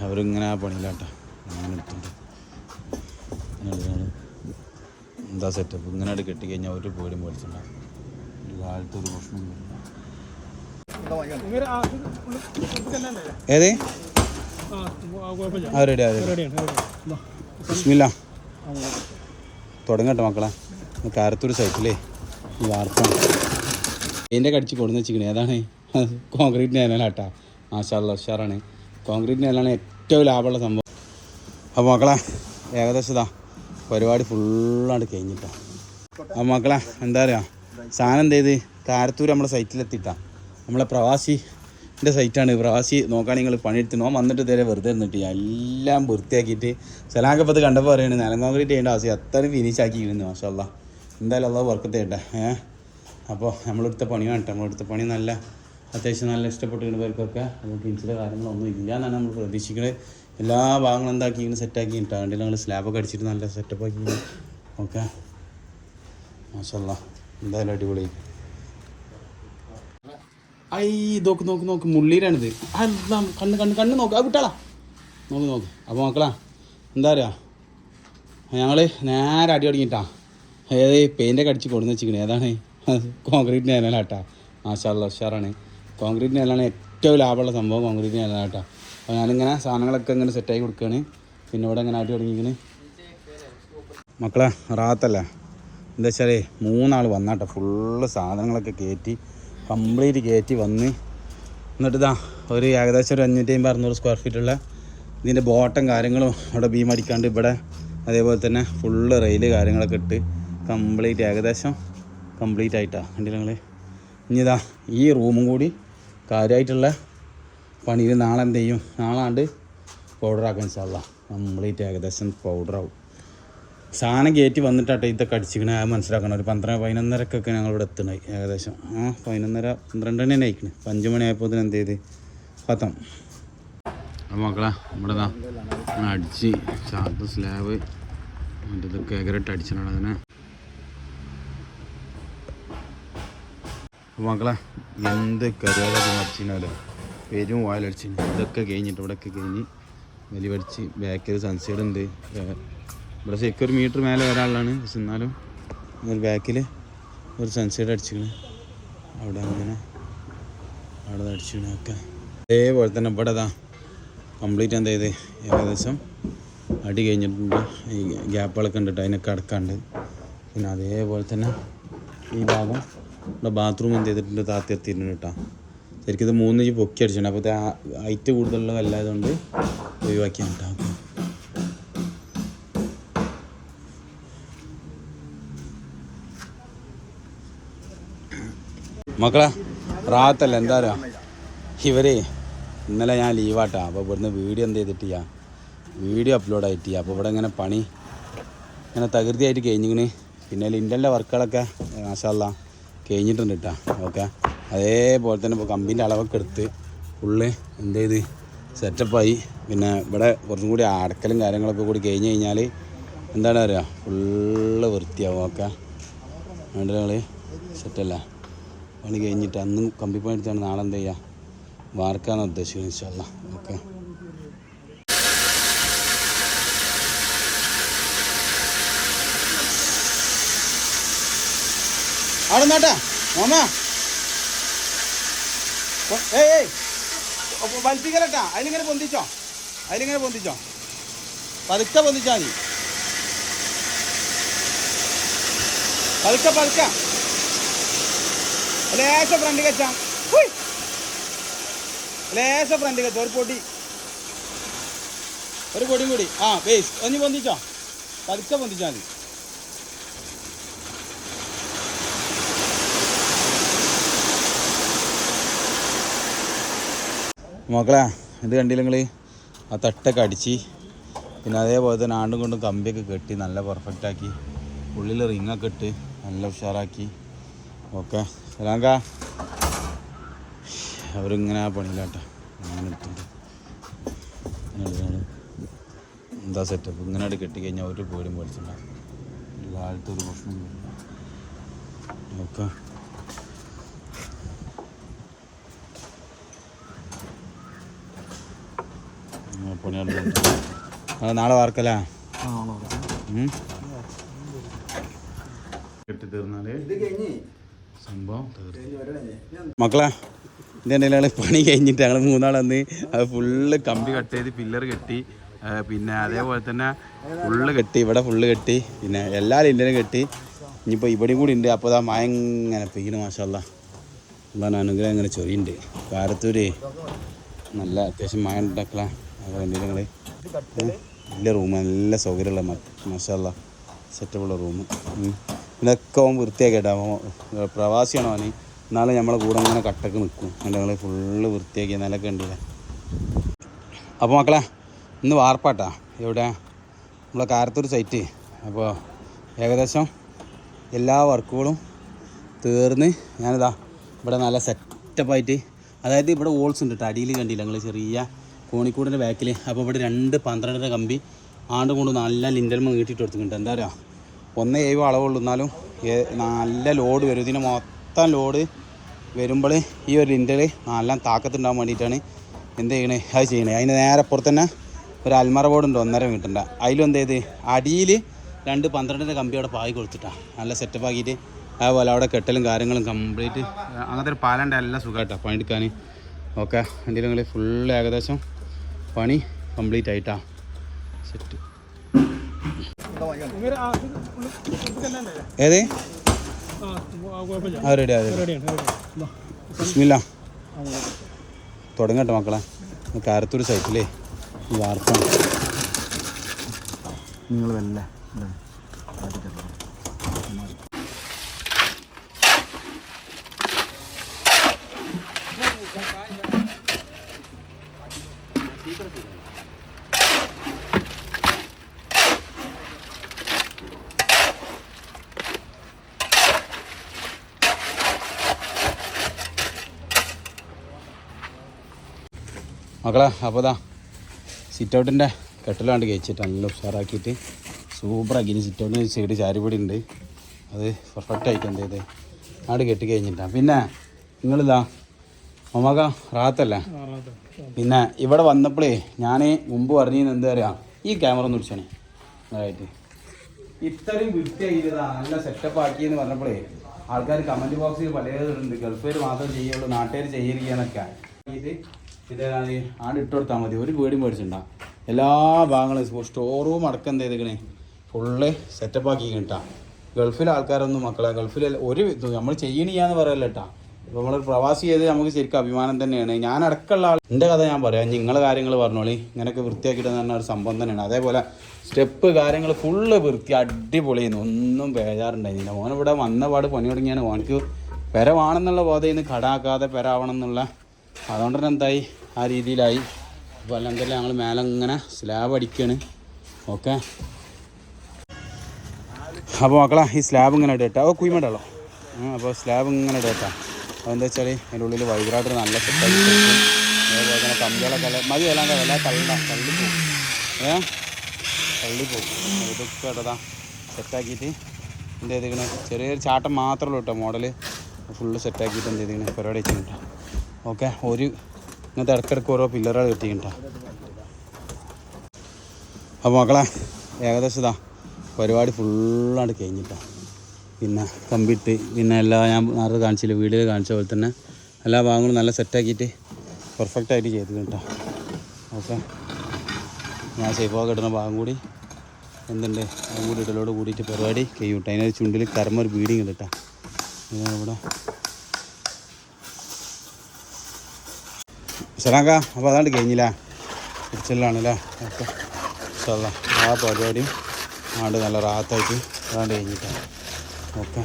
അവരിങ്ങനെ ആ പണിയിലാട്ടോ അങ്ങനെ എടുത്തിട്ടുണ്ട്. എന്താ സെറ്റപ്പ് ഇങ്ങനെ അവിടെ കെട്ടിക്കഴിഞ്ഞാൽ ഒരു പേടിയും പഠിച്ചിട്ടുണ്ടാകും. കാലത്ത് ഒരു പ്രശ്നം ഏത് റെഡി ബിസ്മില്ലാ തുടങ്ങട്ടെ മക്കളെ. കാരത്തൂർ സൈറ്റിലേ ഈ വാർപ്പാണ് പെയിൻ്റൊക്കെ അടിച്ച് കൊടുന്ന് വെച്ചിരിക്കണേ. ഏതാണ് കോൺക്രീറ്റ് നേലാട്ടാ. മാഷാഅല്ലാഹ് ഉഷാറാണ്. കോൺക്രീറ്റ് നേലാണ് ഏറ്റവും ലാഭമുള്ള സംഭവം. അപ്പോൾ മക്കളെ ഏകദേശം ഇതാ പരിപാടി ഫുള്ളാണ് കഴിഞ്ഞിട്ടാണ്. അപ്പോൾ മക്കളെ എന്താ പറയുക, സാധനം എന്ത് ചെയ്ത് കാരത്തൂർ നമ്മളെ സൈറ്റിലെത്തിയിട്ടാണ്. നമ്മളെ പ്രവാസിൻ്റെ സൈറ്റാണ്. പ്രവാസി നോക്കുകയാണെങ്കിൽ നിങ്ങൾ പണിയെടുത്തിനോ വന്നിട്ട് ഇതേ വെറുതെ ഇരുന്നിട്ട് എല്ലാം വൃത്തിയാക്കിയിട്ട് സലാങ്കപ്പത് കണ്ടപ്പോൾ പറയുകയാണ് നിലം കോൺക്രീറ്റ് ചെയ്യേണ്ട ആവശ്യം അത്രയും ഫിനിഷ് ആക്കിയിരുന്നു. മാഷാഅല്ലാഹ് എന്തായാലും അള്ളാഹ് വർക്കത്ത് ചെയ്യട്ടെ. അപ്പോൾ നമ്മളെടുത്ത പണി കാണട്ടെ. നമ്മളെടുത്ത പണി നല്ല അത്യാവശ്യം നല്ല ഇഷ്ടപ്പെട്ടിരിക്കുന്നവർക്കൊക്കെ നമുക്ക് ഇൻസിലെ കാര്യങ്ങളൊന്നും ഇല്ല എന്നാണ് നമ്മൾ പ്രതീക്ഷിക്കുന്നത്. എല്ലാ ഭാഗങ്ങളും എന്താക്കി ഇങ്ങനെ സെറ്റാക്കി കിട്ടാൻ വേണ്ടി ഞങ്ങൾ സ്ലാബൊക്കെ അടിച്ചിട്ട് നല്ല സെറ്റപ്പ് ആക്കി. ഓക്കെ മാഷാഅല്ലാഹ് എന്തായാലും അടിപൊളി. ഐ നോക്ക് നോക്ക് നോക്ക് മുള്ളീരാണിത്. അല്ല കണ്ണ് കണ്ണ് കണ്ണ് നോക്ക്. അത് വിട്ടാളാ നോക്ക് നോക്ക്. അപ്പോൾ മക്കളാ എന്താ പറയുക, ഞങ്ങൾ നേരെ അടി തുടങ്ങിയിട്ടാ. ഏത് പെയിൻ്റൊക്കെ അടിച്ച് കൊടുന്ന് വെച്ചിരിക്കണേ. ഏതാണ് കോൺക്രീറ്റ് നേലാട്ടാ. മാഷാഅല്ലാഹ് ഉഷാറാണ്. കോൺക്രീറ്റ് നേലാണ് ഏറ്റവും ലാഭമുള്ള സംഭവം. കോൺക്രീറ്റ് നേലാട്ടാ. അപ്പോൾ ഞാനിങ്ങനെ സാധനങ്ങളൊക്കെ ഇങ്ങനെ സെറ്റാക്കി കൊടുക്കുകയാണ്. പിന്നെ ഇവിടെ ഇങ്ങനെ അടി തുടങ്ങിയിരിക്കണ്. മക്കളെ റാത്തല്ലേ എന്താ വെച്ചാൽ 3 ആൾ വന്നാട്ടോ. ഫുള്ള് സാധനങ്ങളൊക്കെ കയറ്റി കംപ്ലീറ്റ് കയറ്റി വന്ന് എന്നിട്ട് ഇതാ ഒരു ഏകദേശം ഒരു 550-600 സ്ക്വയർ ഫീറ്റുള്ള ഇതിൻ്റെ ബോട്ടം കാര്യങ്ങളും അവിടെ ബീം അടിക്കാണ്ട് ഇവിടെ അതേപോലെ തന്നെ ഫുള്ള് റെയിൽ കാര്യങ്ങളൊക്കെ ഇട്ട് കംപ്ലീറ്റ് ഏകദേശം കംപ്ലീറ്റ് ആയിട്ടാണ്. കണ്ടില്ല നിങ്ങൾ. ഇനി ഇതാ ഈ റൂമും കൂടി കാര്യമായിട്ടുള്ള പണിയിൽ നാളെ എന്ത് ചെയ്യും, നാളാണ്ട് പൗഡറാക്കാൻ ഇൻഷാല്ലാഹ്. കംപ്ലീറ്റ് ഏകദേശം പൗഡറാവും. സാധനം കയറ്റി വന്നിട്ടാട്ടെ ഇതൊക്കെ അടിച്ചിക്കണേ. അത് മനസ്സിലാക്കണം. ഒരു 12-11:30 ഞങ്ങളിവിടെ എത്തണായി. ഏകദേശം 11:30-12 തന്നെ അയക്കണേ. 5 മണിയായപ്പോൾ എന്ത് ചെയ്ത് പത്തം. അപ്പോൾ മക്കളെ നമ്മുടെ അടിച്ച് ചാർട്ട് സ്ലാബ് മറ്റേ ഇതൊക്കെ ഏകരട്ട് അടിച്ചിട്ടാണ് അതിനെ. അപ്പോൾ മക്കളെ എന്ത് കരുവാതൊക്കെ മറിച്ചിനാലോ പേരും വായിലടിച്ചിന്. ഇതൊക്കെ കഴിഞ്ഞിട്ട് ഇവിടെയൊക്കെ കഴിഞ്ഞ് വലിവടിച്ച് ബാക്കിൽ സൺസൈഡ് ഉണ്ട്. ഇവിടെ ശരിക്കും 1 മീറ്റർ മേലെ വരാനുള്ളതാണ്. പക്ഷെ എന്നാലും ഒരു ബാക്കിൽ ഒരു സൺസൈഡ് അടിച്ചിക്കണ്. അവിടെ അങ്ങനെ അവിടെ അടിച്ചിക്കണൊക്കെ അതേപോലെ തന്നെ ഇവിടെ കംപ്ലീറ്റ് എന്താ ചെയ്ത് ഏകദേശം അടി കഴിഞ്ഞിട്ടുണ്ട്. ഈ ഗ്യാപ്പുകളൊക്കെ ഉണ്ടിട്ട് അതിനൊക്കെ അടക്കാണ്ട്. പിന്നെ അതേപോലെ തന്നെ ഈ ഭാഗം ഇവിടെ ബാത്റൂം എന്ത് ചെയ്തിട്ടുണ്ട് താത്തി എത്തിയിട്ടുണ്ട് കേട്ടോ. ശരിക്കും ഇത് 3 ഇഞ്ച് പൊക്കി അടിച്ചിട്ടുണ്ട്. അപ്പോൾ ഹൈറ്റ് കൂടുതലുള്ള കല്ലായതുകൊണ്ട് ഒഴിവാക്കിയാണ് കേട്ടോ. മക്കളെ റാത്തല്ല എന്താ പറയുക, ഇവരെ ഇന്നലെ ഞാൻ ലീവാട്ടാ. അപ്പോൾ ഇവിടുന്ന് വീഡിയോ എന്ത് ചെയ്തിട്ടില്ല, വീഡിയോ അപ്ലോഡ് ആയിട്ടില്ല. അപ്പോൾ ഇവിടെ ഇങ്ങനെ പണി ഇങ്ങനെ തകൃതിയായിട്ട് കഴിഞ്ഞിങ്ങനെ. പിന്നെ ലിൻഡലിൻ്റെ വർക്കുകളൊക്കെ മാഷാഅല്ലാഹ് കഴിഞ്ഞിട്ടുണ്ട് കേട്ടോ. ഓക്കെ അതേപോലെ തന്നെ ഇപ്പോൾ കമ്പീൻ്റെ അളവൊക്കെ എടുത്ത് ഫുള്ള് എന്ത് ചെയ്ത് സെറ്റപ്പായി. പിന്നെ ഇവിടെ കുറച്ചും കൂടി അടക്കലും കാര്യങ്ങളൊക്കെ കൂടി കഴിഞ്ഞ് കഴിഞ്ഞാൽ എന്താണ് പറയുക ഫുള്ള് വൃത്തിയാവും. ഓക്കെ വേണ്ട ഞങ്ങൾ സെറ്റല്ല പണി കഴിഞ്ഞിട്ട് അന്നും കമ്പി പണി എടുത്താണ് നാളെ എന്ത് ചെയ്യുക വാർക്കാന്ന് ഉദ്ദേശിക്കുന്നത് ഇൻഷാല്ലാഹ്. ഓക്കെ അവിടെ നോട്ടാ മാമ വലിപ്പിക്കലട്ടാ. അതിലിങ്ങനെ പൊന്തിച്ചോ, അതിലിങ്ങനെ പൊന്തിച്ചോ, പതുക്കെ പൊന്തിച്ചാൽ മതി. പതുക്കെ പതുക്കെ ലേശം ഫ്രണ്ട് കച്ചാ, ലേശം ഫ്രണ്ട് കച്ച. ഒരു പൊടിയും കൂടി ബേസ് ഒന്ന് പൊന്തിച്ചോ, പതുക്കെ പൊന്തിച്ചാൽ മതി. മക്കളെ ഇത് കണ്ടില്ല നിങ്ങൾ, ആ തട്ടൊക്കെ അടിച്ച് പിന്നെ അതേപോലെ തന്നെ ആണ്ടും കൊണ്ടും കമ്പിയൊക്കെ കെട്ടി നല്ല പെർഫെക്റ്റാക്കി ഉള്ളിൽ റിങ്ങൊക്കെ ഇട്ട് നല്ല ഉഷാറാക്കി. ഓക്കെ സലാങ്ക അവരിങ്ങനെ പണിയിലാട്ടോ. അങ്ങനെ എടുത്തിട്ട് എന്താ സെറ്റപ്പ് ഇങ്ങനെ കെട്ടിക്കഴിഞ്ഞാൽ ഒരു പേടിയും പഠിച്ചിട്ടുണ്ടാകും. കാലത്തൊരു പ്രശ്നം. ഓക്കെ പണിയാണ് നാളെ വാർക്കല്ലേ കെട്ടി തീർന്നാല് സംഭവം മക്കളെ ഇതിൻ്റെ ഇടയിലാണ് പണി കഴിഞ്ഞിട്ട് ഞങ്ങൾ മൂന്നാളന്ന് അത് ഫുള്ള് കമ്പി കട്ട് ചെയ്ത് പില്ലർ കെട്ടി പിന്നെ അതേപോലെ തന്നെ ഫുള്ള് കെട്ടി ഇവിടെ ഫുള്ള് കെട്ടി പിന്നെ എല്ലാ ലിൻ്റെയും കെട്ടി ഇനിയിപ്പോൾ ഇവിടെയും കൂടി ഉണ്ട് അപ്പോൾ ആ മഴ ഇങ്ങനെ പെയ്യുന്നു മാഷാല്ലാ അതാണ് അനുഗ്രഹം ഇങ്ങനെ ചൊരിയുണ്ട് കാരത്തൂര് നല്ല അത്യാവശ്യം മഴ ഉണ്ടാക്കല എന്തെങ്കിലും വലിയ റൂം നല്ല സൗകര്യമുള്ള മാഷാല്ലാ സെറ്റപ്പുള്ള റൂം ഇതൊക്കെ അവൻ വൃത്തിയാക്കിയിട്ടാണ് പ്രവാസിയാണോ അവന് എന്നാലും നമ്മളെ കൂടെ ഇങ്ങനെ കട്ടക്ക് നിൽക്കും എൻ്റെ ഞങ്ങൾ ഫുള്ള് വൃത്തിയാക്കി നിലൊക്കെ ഉണ്ടില്ല. അപ്പോൾ മക്കളെ ഇന്ന് വാർപ്പാട്ടാ ഇവിടെ നമ്മളെ കാരത്തൂർ സൈറ്റ്. അപ്പോൾ ഏകദേശം എല്ലാ വർക്കുകളും തീർന്ന് ഞാനിതാ ഇവിടെ നല്ല സെറ്റപ്പായിട്ട്, അതായത് ഇവിടെ ഹോൾസ് ഉണ്ട് കേട്ടോ, അടിയിൽ കണ്ടില്ല നിങ്ങൾ ചെറിയ കോണിക്കൂടിൻ്റെ ബാക്കിൽ. അപ്പോൾ ഇവിടെ 2 12 കമ്പി ആണ്ട് കൊണ്ട് നല്ല ലിൻഡൽമ നീട്ടിയിട്ട് കൊടുത്തിട്ടുണ്ട്. എന്താ പറയുക 1.7 അളവുള്ളൂ, എന്നാലും നല്ല ലോഡ് വരും. ഇതിന് മൊത്തം ലോഡ് വരുമ്പോൾ ഈ ഒരു ലിൻഡൽ നല്ല താക്കത്തുണ്ടാകാൻ വേണ്ടിയിട്ടാണ് എന്ത് ചെയ്യണേ അത് ചെയ്യണേ. അതിന് നേരെ പുറത്ത് തന്നെ ഒരു അൽമറ ബോർഡുണ്ട് 1.5 മീറ്ററിൻ്റെ. അതിലും എന്ത് ചെയ്ത് അടിയിൽ 2 12 കമ്പി അവിടെ പായി കൊടുത്തിട്ടാണ് നല്ല സെറ്റപ്പ് ആക്കിയിട്ട്. അതുപോലെ അവിടെ കെട്ടലും കാര്യങ്ങളും കംപ്ലീറ്റ് അങ്ങനത്തെ ഒരു പാലൻ്റെ എല്ലാം സുഖമായിട്ടാണ് പണിയെടുക്കാൻ. ഓക്കെ എൻ്റെ നിങ്ങൾ ഫുള്ള് ഏകദേശം പണി കംപ്ലീറ്റ് ആയിട്ടാണ് സെറ്റ്. ഏത് റെഡി ബിസ്മില്ലാ തുടങ്ങട്ടെ മക്കളെ. കാരത്തൂർ സൈറ്റിലേ ഈ വാർപ്പാണ്. നിങ്ങൾ വല്ല മക്കളെ. അപ്പോൾ ഇതാ സിറ്റ് ഔട്ടിൻ്റെ കെട്ടിലാണ്ട് കഴിച്ചിട്ട് നല്ല ഉഷാറാക്കിയിട്ട് സൂപ്പറാക്കി. ഇനി സിറ്റ് ഔട്ടിന് സൈഡ് ചാരിപൊടി ഉണ്ട്, അത് പെർഫെക്റ്റ് ആയിട്ട് എന്ത് ചെയ്ത് ആട് കെട്ടി കഴിഞ്ഞിട്ടാണ്. പിന്നെ നിങ്ങളിതാ മമ്മക്ക റാത്തല്ലേ. പിന്നെ ഇവിടെ വന്നപ്പോഴേ ഞാൻ മുമ്പ് പറഞ്ഞിരുന്നു എന്താ പറയുക, ഈ ക്യാമറ ഒന്ന് വിളിച്ചാണ് അതായിട്ട് ഇത്രയും വൃത്തിയാക്കിയതാ നല്ല സെറ്റപ്പ് ആക്കിയെന്ന് പറഞ്ഞപ്പോഴേ ആൾക്കാർ കമൻറ്റ് ബോക്സിൽ പലതുണ്ട്, ഗൾഫുകാർ മാത്രം ചെയ്യുള്ളൂ നാട്ടുകാർ ചെയ്യിരിക്കുകയെന്നൊക്കെ ഇത് ഇതേതാണ് ആട് ഇട്ട് കൊടുത്താൽ മതി, ഒരു പേടിയും മേടിച്ചിട്ടുണ്ടാകും. എല്ലാ ഭാഗങ്ങളും സ്റ്റോർ റൂം അടക്കം എന്ത് ചെയ്തേക്കണേ ഫുള്ള് സെറ്റപ്പ് ആക്കി കേട്ടാ. ഗൾഫിലെ ആൾക്കാരൊന്നും മക്കളെ ഗൾഫിൽ ഒരു നമ്മൾ ചെയ്യണിയാന്ന് പറയല്ല കേട്ടാ. ഇപ്പോൾ നമ്മളൊരു പ്രവാസി ചെയ്ത് നമുക്ക് ശരിക്കും അഭിമാനം തന്നെയാണ്. ഞാൻ അടക്കമുള്ള ആൾ എൻ്റെ കഥ ഞാൻ പറയാം, നിങ്ങളെ കാര്യങ്ങൾ പറഞ്ഞോളി. ഇങ്ങനെയൊക്കെ വൃത്തിയാക്കിയിട്ട് പറഞ്ഞ ഒരു സംഭവം തന്നെയാണ്. അതേപോലെ സ്റ്റെപ്പ് കാര്യങ്ങൾ ഫുള്ള് വൃത്തി അടിപൊളിയായിരുന്നു, ഒന്നും ബേജാറുണ്ടായിരുന്നില്ല. ഓനിവിടെ വന്ന പാട് പണി തുടങ്ങിയാണ്. ഓനക്ക് പെര വേണമെന്നുള്ള ബോധയിൽ നിന്ന് കടാക്കാതെ പെര ആവണം എന്നുള്ള, അതുകൊണ്ട് തന്നെ എന്തായി ആ രീതിയിലായി. അപ്പോൾ അല്ലെങ്കിൽ ഞങ്ങൾ മേലെ ഇങ്ങനെ സ്ലാബ് അടിക്കുകയാണ്. ഓക്കെ അപ്പോൾ മക്കളെ ഈ സ്ലാബ് ഇങ്ങനെ ഇടട്ടാ. ഓ കുയിമടല്ലോ. അപ്പോൾ സ്ലാബ് ഇങ്ങനെ ഇടട്ടാ. അതെന്താ വെച്ചാൽ അതിൻ്റെ ഉള്ളിൽ വൈബ്രേറ്റർ നല്ല സെറ്റാക്കി കൊടുക്കും. അതേപോലെ തന്നെ കമ്പികളൊക്കെ മതി അല്ലാണ്ട് വല്ല തള്ളിപ്പോവും തള്ളിപ്പോവും. ഇതൊക്കെ ഇടതാ സെറ്റാക്കിയിട്ട് എന്ത് ചെയ്തിരിക്കണേ, ചെറിയൊരു ചാട്ടം മാത്രമേ ഉള്ളൂ കേട്ടോ മോഡല്. ഫുള്ള് സെറ്റാക്കിയിട്ട് എന്ത് ചെയ്തിരിക്കണേ പരിപാടി വെച്ചിട്ടാ. ഓക്കെ ഒരു ഇങ്ങനത്തെ ഇടയ്ക്കിടയ്ക്ക് ഓരോ പില്ലറുകൾ കെട്ടിക്കിട്ടാ. അപ്പോൾ മക്കളെ ഏകദേശം ഇതാ പരിപാടി ഫുള്ളാണ്ട് കഴിഞ്ഞിട്ടാണ്. പിന്നെ കമ്പിട്ട് പിന്നെ ഞാൻ നേരത്തെ കാണിച്ചില്ല, വീഡിയോയിൽ കാണിച്ച പോലെ തന്നെ എല്ലാ ഭാഗങ്ങളും നല്ല സെറ്റാക്കിയിട്ട് പെർഫെക്റ്റായിട്ട് ചെയ്ത് കേട്ടോ. ഓക്കെ ഞാൻ സേഫാക്കി ഇടുന്ന ഭാഗം കൂടി എന്തുണ്ട് അതും കൂടി ഇടലോട് കൂടിയിട്ട് പരിപാടി കഴിയും. അതിനൊരു ചുണ്ടിൽ കരമൊരു ബീഡിങ് ഉണ്ട് കേട്ടോ. ഇവിടെ ശരാക്ക. അപ്പോൾ അതാണ്ട് കഴിഞ്ഞില്ല പിടിച്ചലാണല്ലേ. ഓക്കെ ആ പരിപാടിയും ആണ്ട് നല്ല റാത്തായിട്ട് അതാണ്ട് കഴിഞ്ഞിട്ടാണ്. ഓക്കെ